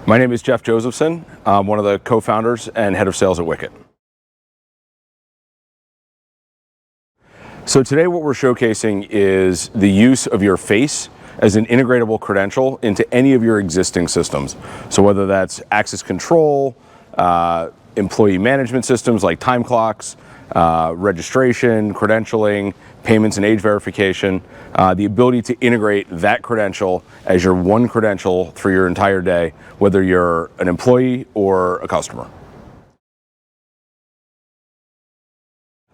My name is Jeff Josephson. I'm one of the co-founders and head of sales at Wicket. So today what we're showcasing is the use of your face as an integratable credential into any of your existing systems. So whether that's access control, employee management systems like time clocks, registration, credentialing, payments and age verification, the ability to integrate that credential as your one credential for your entire day, whether you're an employee or a customer.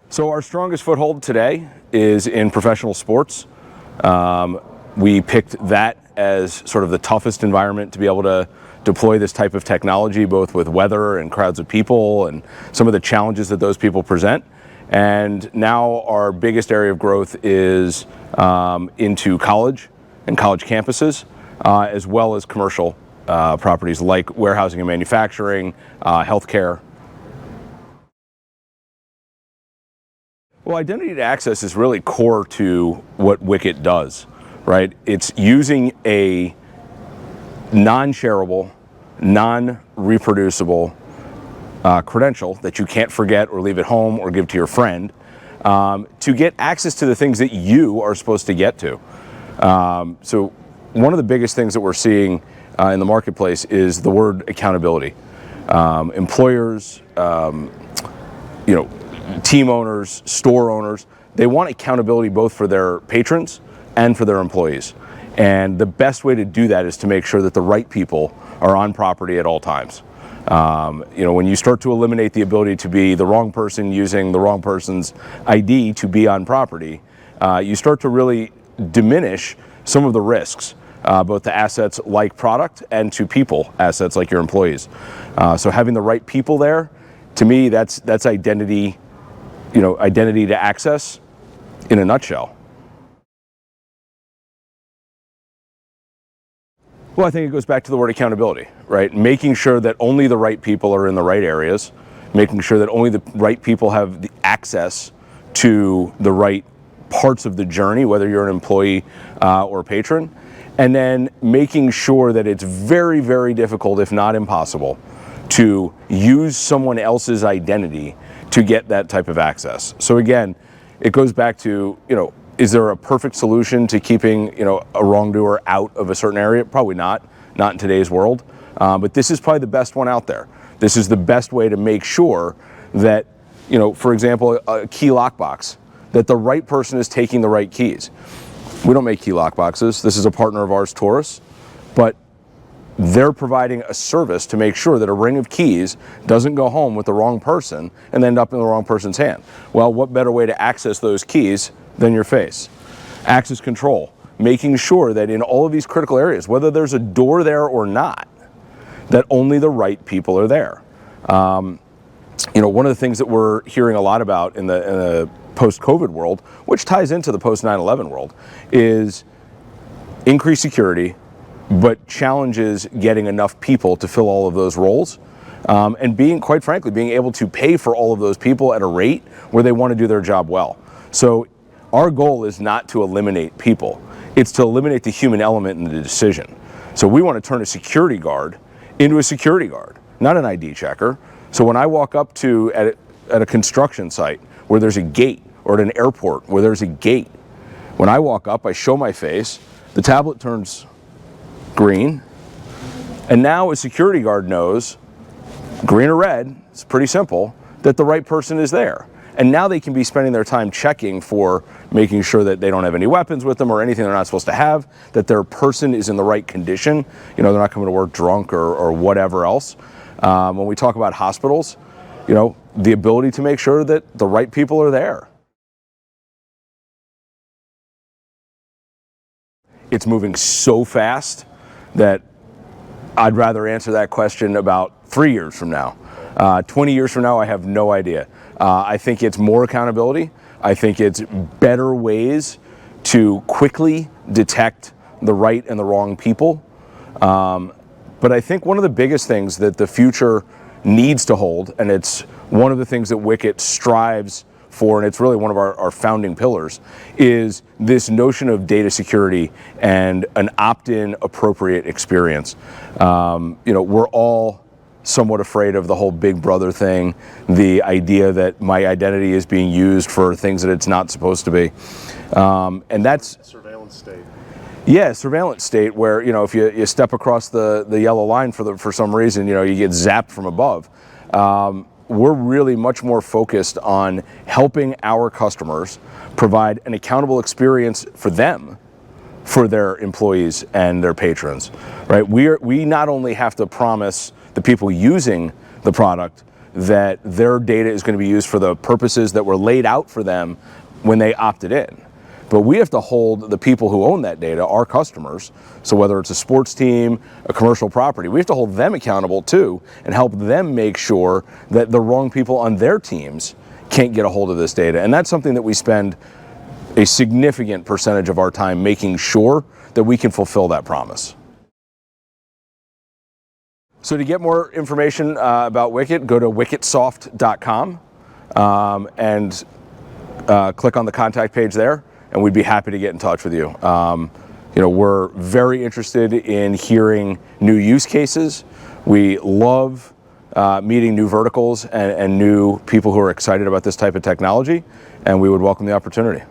So our strongest foothold today is in professional sports. We picked that as sort of the toughest environment to be able to deploy this type of technology, both with weather and crowds of people and some of the challenges that those people present. And now our biggest area of growth is into college and college campuses, as well as commercial properties like warehousing and manufacturing, healthcare. Well, identity to access is really core to what Wicket does, right? It's using a non-shareable, non-reproducible credential that you can't forget or leave at home or give to your friend to get access to the things that you are supposed to get to. So one of the biggest things that we're seeing in the marketplace is the word accountability. Employers, team owners, store owners, they want accountability both for their patrons and for their employees. And the best way to do that is to make sure that the right people are on property at all times. When you start to eliminate the ability to be the wrong person using the wrong person's ID to be on property, you start to really diminish some of the risks, both to assets like product and to people assets like your employees. So having the right people there, to me, that's identity, identity to access in a nutshell. Well, I think it goes back to the word accountability, right? Making sure that only the right people are in the right areas, making sure that only the right people have the access to the right parts of the journey, whether you're an employee or a patron, and then making sure that it's very, very difficult, if not impossible, to use someone else's identity to get that type of access. So again, it goes back to, is there a perfect solution to keeping, a wrongdoer out of a certain area? Probably not in today's world. But this is probably the best one out there. This is the best way to make sure that, for example, a key lockbox, that the right person is taking the right keys. We don't make key lockboxes. This is a partner of ours, Taurus, but they're providing a service to make sure that a ring of keys doesn't go home with the wrong person and end up in the wrong person's hand. Well, what better way to access those keys than your face? Access control, making sure that in all of these critical areas, whether there's a door there or not, that only the right people are there. One of the things that we're hearing a lot about in the post-COVID world, which ties into the post-9/11 world, is increased security, but challenges getting enough people to fill all of those roles. And quite frankly, being able to pay for all of those people at a rate where they want to do their job well. So our goal is not to eliminate people. It's to eliminate the human element in the decision. So we want to turn a security guard into a security guard, not an ID checker. So when I walk up at a construction site where there's a gate, or at an airport where there's a gate, when I walk up, I show my face, the tablet turns green, and now a security guard knows, green or red, it's pretty simple, that the right person is there. And now they can be spending their time checking for making sure that they don't have any weapons with them or anything they're not supposed to have, that their person is in the right condition. They're not coming to work drunk or whatever else. When we talk about hospitals, the ability to make sure that the right people are there. It's moving so fast that I'd rather answer that question about 3 years from now. 20 years from now, I have no idea. I think it's more accountability. I think it's better ways to quickly detect the right and the wrong people. But I think one of the biggest things that the future needs to hold, and it's one of the things that Wicket strives for, and it's really one of our founding pillars, is this notion of data security and an opt-in appropriate experience. We're all somewhat afraid of the whole Big Brother thing, the idea that my identity is being used for things that it's not supposed to be. And that's surveillance state. Yeah, surveillance state where, if you step across the yellow line for some reason, you get zapped from above. We're really much more focused on helping our customers provide an accountable experience for them, for their employees and their patrons, right? We not only have to promise the people using the product that their data is going to be used for the purposes that were laid out for them when they opted in, but we have to hold the people who own that data, our customers, so whether it's a sports team, a commercial property, we have to hold them accountable too and help them make sure that the wrong people on their teams can't get a hold of this data. And that's something that we spend a significant percentage of our time making sure that we can fulfill that promise. So to get more information about Wicket, go to wicketsoft.com and click on the contact page there, and we'd be happy to get in touch with you. We're very interested in hearing new use cases. We love meeting new verticals and new people who are excited about this type of technology, and we would welcome the opportunity.